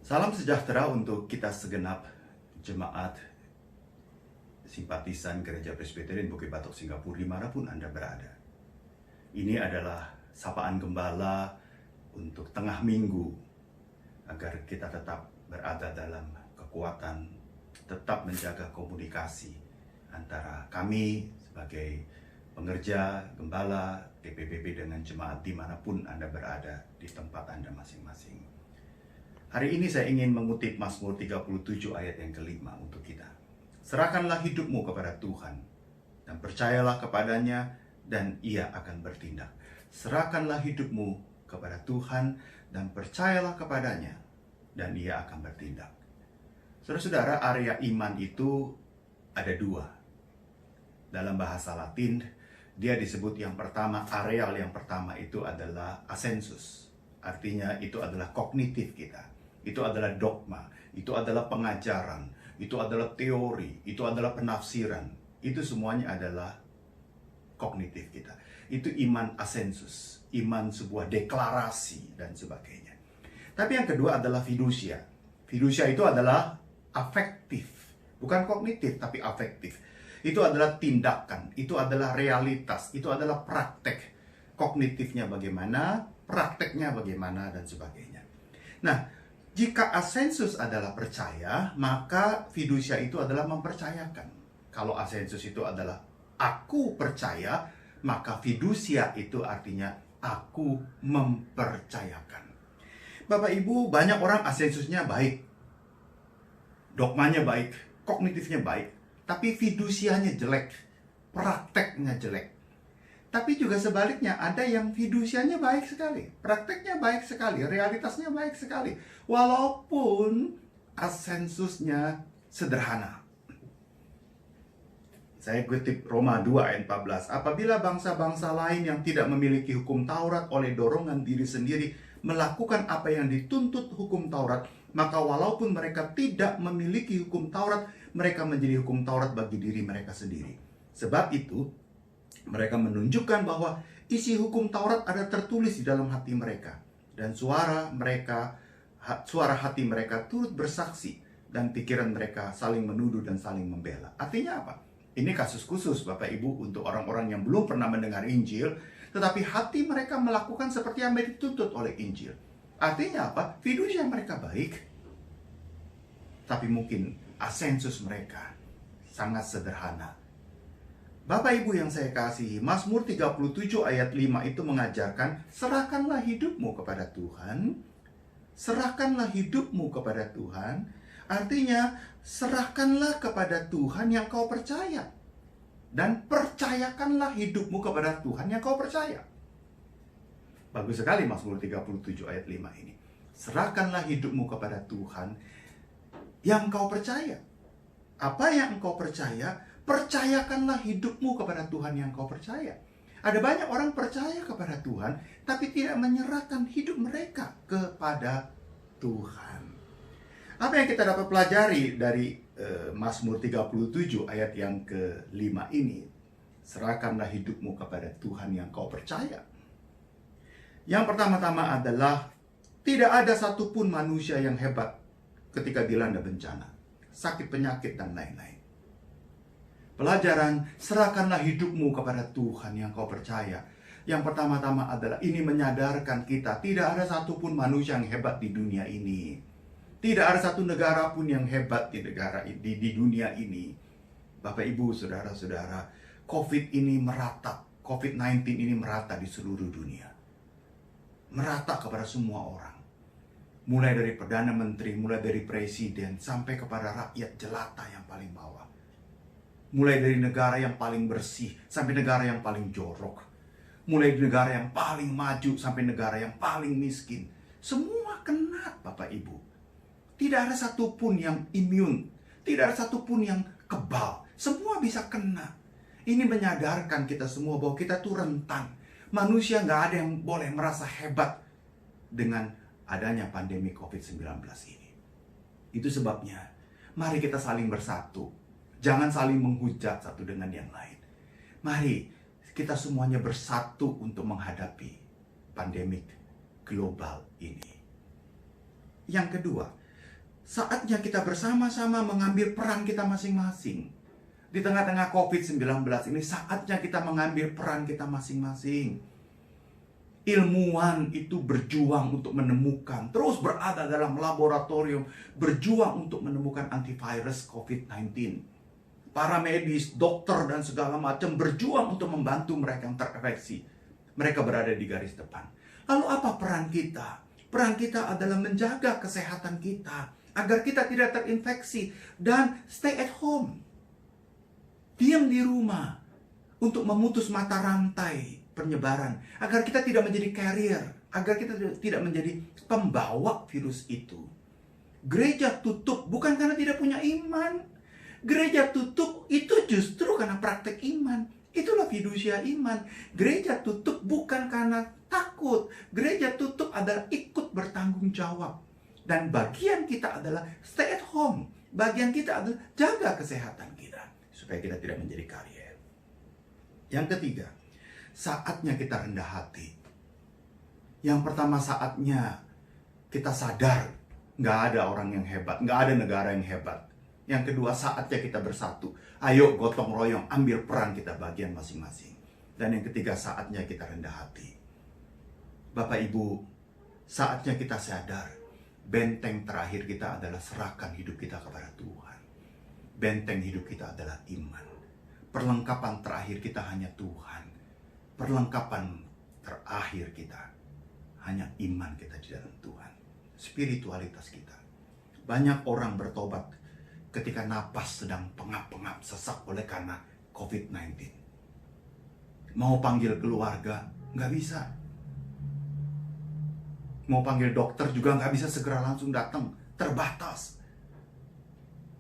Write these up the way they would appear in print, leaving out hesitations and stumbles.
Salam sejahtera untuk kita segenap jemaat simpatisan Gereja Presbyterian Bukit Batok Singapura dimanapun Anda berada. Ini adalah sapaan gembala untuk tengah minggu agar kita tetap berada dalam kekuatan, tetap menjaga komunikasi antara kami sebagai pengerja, gembala, TPBB dengan jemaat dimanapun Anda berada di tempat Anda masing-masing. Hari ini saya ingin mengutip Mazmur 37 ayat yang kelima untuk kita. Serahkanlah hidupmu kepada Tuhan dan percayalah kepadanya dan Ia akan bertindak. Serahkanlah hidupmu kepada Tuhan dan percayalah kepadanya dan Ia akan bertindak. Saudara-saudara, area iman itu ada dua. Dalam bahasa Latin, dia disebut yang pertama, areal yang pertama itu adalah assensus. Artinya itu adalah kognitif kita. Itu adalah dogma, itu adalah pengajaran, itu adalah teori, itu adalah penafsiran. Itu semuanya adalah kognitif kita. Itu iman assensus, iman sebuah deklarasi dan sebagainya. Tapi yang kedua adalah fiducia. Fiducia itu adalah afektif, bukan kognitif tapi afektif. Itu adalah tindakan, itu adalah realitas, itu adalah praktek. Kognitifnya bagaimana, prakteknya bagaimana dan sebagainya. Nah, jika assensus adalah percaya, maka fiducia itu adalah mempercayakan. Kalau assensus itu adalah aku percaya, maka fiducia itu artinya aku mempercayakan. Bapak Ibu, banyak orang assensusnya baik, dogmanya baik, kognitifnya baik, tapi fidusianya jelek, prakteknya jelek. Tapi juga sebaliknya, ada yang fidusianya baik sekali, prakteknya baik sekali, realitasnya baik sekali, walaupun assensusnya sederhana. Saya kutip Roma 2 ayat 14. Apabila bangsa-bangsa lain yang tidak memiliki hukum Taurat oleh dorongan diri sendiri melakukan apa yang dituntut hukum Taurat, maka walaupun mereka tidak memiliki hukum Taurat, mereka menjadi hukum Taurat bagi diri mereka sendiri. Sebab itu, mereka menunjukkan bahwa isi hukum Taurat ada tertulis di dalam hati mereka. Dan suara hati mereka turut bersaksi. Dan pikiran mereka saling menuduh dan saling membela. Artinya apa? Ini kasus khusus Bapak Ibu untuk orang-orang yang belum pernah mendengar Injil. Tetapi hati mereka melakukan seperti yang dituntut oleh Injil. Artinya apa? Fidusia mereka baik. Tapi mungkin assensus mereka sangat sederhana. Bapak Ibu yang saya kasihi, Mazmur 37 ayat 5 itu mengajarkan, serahkanlah hidupmu kepada Tuhan. Serahkanlah hidupmu kepada Tuhan. Artinya, serahkanlah kepada Tuhan yang kau percaya. Dan percayakanlah hidupmu kepada Tuhan yang kau percaya. Bagus sekali Mazmur 37 ayat 5 ini. Serahkanlah hidupmu kepada Tuhan yang kau percaya. Apa yang engkau percaya? Percayakanlah hidupmu kepada Tuhan yang kau percaya. Ada banyak orang percaya kepada Tuhan, tapi tidak menyerahkan hidup mereka kepada Tuhan. Apa yang kita dapat pelajari dari Mazmur 37 ayat yang ke-5 ini? Serahkanlah hidupmu kepada Tuhan yang kau percaya. Yang pertama-tama adalah, tidak ada satupun manusia yang hebat ketika dilanda bencana, sakit, penyakit, dan lain-lain. Pelajaran, serahkanlah hidupmu kepada Tuhan yang kau percaya. Yang pertama-tama adalah ini menyadarkan kita, tidak ada satupun manusia yang hebat di dunia ini. Tidak ada satu negara pun yang hebat di dunia ini. Bapak Ibu, saudara-saudara, COVID ini merata. COVID-19 ini merata di seluruh dunia. Merata kepada semua orang. Mulai dari Perdana Menteri, mulai dari Presiden, sampai kepada rakyat jelata yang paling bawah. Mulai dari negara yang paling bersih sampai negara yang paling jorok. Mulai dari negara yang paling maju sampai negara yang paling miskin. Semua kena, Bapak Ibu. Tidak ada satupun yang imun. Tidak ada satupun yang kebal. Semua bisa kena. Ini menyadarkan kita semua bahwa kita tuh rentan. Manusia nggak ada yang boleh merasa hebat dengan adanya pandemi COVID-19 ini. Itu sebabnya, mari kita saling bersatu. Jangan saling menghujat satu dengan yang lain. Mari kita semuanya bersatu untuk menghadapi pandemik global ini. Yang kedua, Saatnya kita bersama-sama mengambil peran kita masing-masing. Di tengah-tengah COVID-19 ini saatnya kita mengambil peran kita masing-masing. Ilmuwan itu berjuang untuk menemukan, terus berada dalam laboratorium, berjuang untuk menemukan antivirus COVID-19. Para medis, dokter, dan segala macam berjuang untuk membantu mereka yang terinfeksi. Mereka berada di garis depan. Lalu apa peran kita? Peran kita adalah menjaga kesehatan kita, agar kita tidak terinfeksi, dan stay at home. Diam di rumah, untuk memutus mata rantai penyebaran, agar kita tidak menjadi carrier, agar kita tidak menjadi pembawa virus itu. Gereja tutup bukan karena tidak punya iman. Gereja tutup itu justru karena praktek iman. Itulah fidusia iman. Gereja tutup bukan karena takut. Gereja tutup adalah ikut bertanggung jawab. Dan bagian kita adalah stay at home. Bagian kita adalah jaga kesehatan kita, supaya kita tidak menjadi carrier. Yang ketiga, saatnya kita rendah hati. Yang pertama, saatnya kita sadar nggak ada orang yang hebat, nggak ada negara yang hebat. Yang kedua, saatnya kita bersatu. Ayo gotong royong, ambil peran kita bagian masing-masing. Dan yang ketiga, saatnya kita rendah hati. Bapak Ibu, saatnya kita sadar, benteng terakhir kita adalah serahkan hidup kita kepada Tuhan. Benteng hidup kita adalah iman. Perlengkapan terakhir kita hanya Tuhan. Perlengkapan terakhir kita hanya iman kita di dalam Tuhan. Spiritualitas kita. Banyak orang bertobat ketika napas sedang pengap-pengap, sesak oleh karena COVID-19. Mau panggil keluarga, nggak bisa. Mau panggil dokter juga nggak bisa segera langsung datang, terbatas.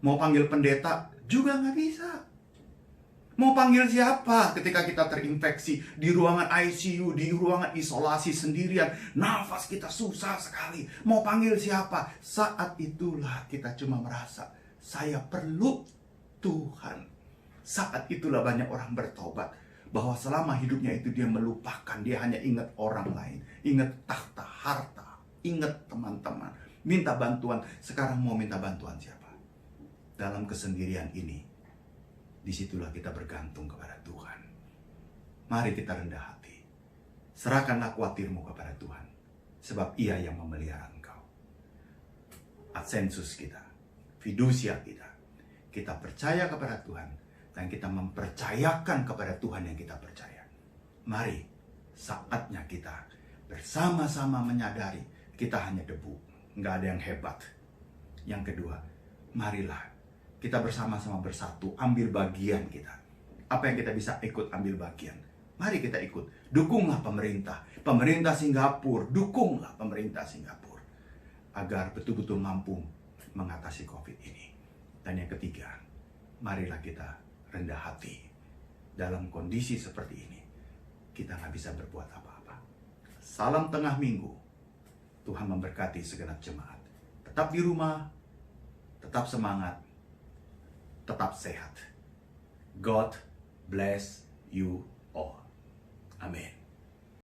Mau panggil pendeta juga nggak bisa. Mau panggil siapa ketika kita terinfeksi di ruangan ICU, di ruangan isolasi sendirian, nafas kita susah sekali. Mau panggil siapa? Saat itulah kita cuma merasa, saya perlu Tuhan. Saat itulah banyak orang bertobat, bahwa selama hidupnya itu dia melupakan, dia hanya ingat orang lain, ingat tahta, harta, ingat teman-teman, minta bantuan. Sekarang mau minta bantuan siapa? Dalam kesendirian ini, disitulah kita bergantung kepada Tuhan. Mari kita rendah hati. Serahkanlah khawatirmu kepada Tuhan, sebab Ia yang memelihara engkau. Adsensus kita, fidusia kita, kita percaya kepada Tuhan, dan kita mempercayakan kepada Tuhan yang kita percaya. Mari, saatnya kita bersama-sama menyadari kita hanya debu, nggak ada yang hebat. Yang kedua, marilah kita bersama-sama bersatu, ambil bagian kita. Apa yang kita bisa ikut ambil bagian. Mari kita ikut. Dukunglah pemerintah. Pemerintah Singapura, dukunglah pemerintah Singapura. Agar betul-betul mampu mengatasi COVID ini. Dan yang ketiga, marilah kita rendah hati. Dalam kondisi seperti ini, kita nggak bisa berbuat apa-apa. Salam tengah minggu. Tuhan memberkati segenap jemaat. Tetap di rumah, tetap semangat, tetap sehat. God bless you all. Amin.